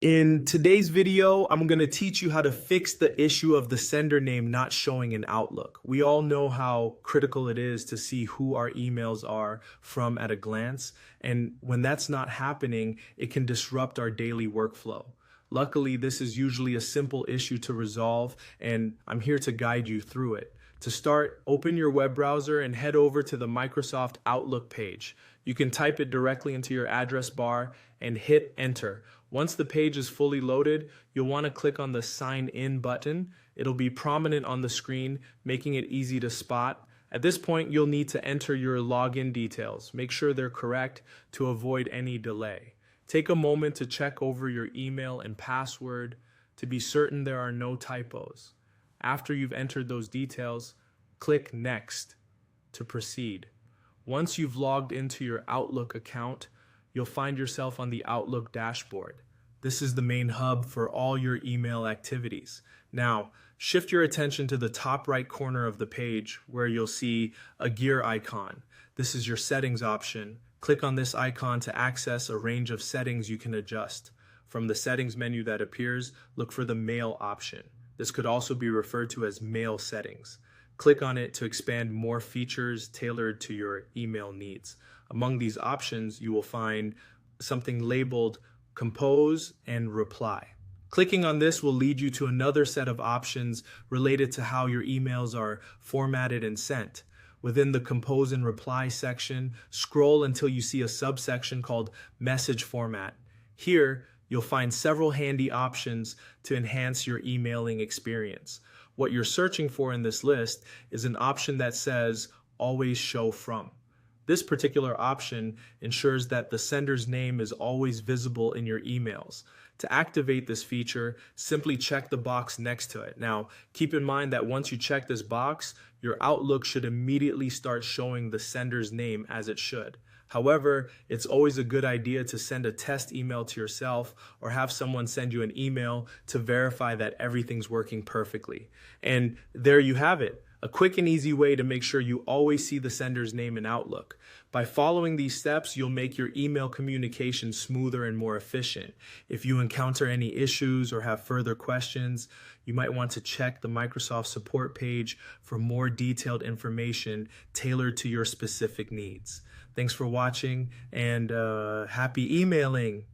In today's video, I'm going to teach you how to fix the issue of the sender name not showing in Outlook. We all know how critical it is to see who our emails are from at a glance, and when that's not happening, it can disrupt our daily workflow. Luckily, this is usually a simple issue to resolve, and I'm here to guide you through it. To start, open your web browser and head over to the Microsoft Outlook page. You can type it directly into your address bar and hit enter. Once the page is fully loaded, you'll want to click on the Sign In button. It'll be prominent on the screen, making it easy to spot. At this point, you'll need to enter your login details. Make sure they're correct to avoid any delay. Take a moment to check over your email and password to be certain there are no typos. After you've entered those details, click Next to proceed. Once you've logged into your Outlook account, you'll find yourself on the Outlook dashboard. This is the main hub for all your email activities. Now, shift your attention to the top right corner of the page where you'll see a gear icon. This is your settings option. Click on this icon to access a range of settings you can adjust. From the settings menu that appears, look for the mail option. This could also be referred to as mail settings. Click on it to expand more features tailored to your email needs. Among these options, you will find something labeled Compose and Reply. Clicking on this will lead you to another set of options related to how your emails are formatted and sent. Within the Compose and Reply section, scroll until you see a subsection called Message Format. Here, you'll find several handy options to enhance your emailing experience. What you're searching for in this list is an option that says Always Show From. This particular option ensures that the sender's name is always visible in your emails. To activate this feature, simply check the box next to it. Now, keep in mind that once you check this box, your Outlook should immediately start showing the sender's name as it should. However, it's always a good idea to send a test email to yourself or have someone send you an email to verify that everything's working perfectly. And there you have it. A quick and easy way to make sure you always see the sender's name in Outlook. By following these steps, you'll make your email communication smoother and more efficient. If you encounter any issues or have further questions, you might want to check the Microsoft support page for more detailed information tailored to your specific needs. Thanks for watching and happy emailing.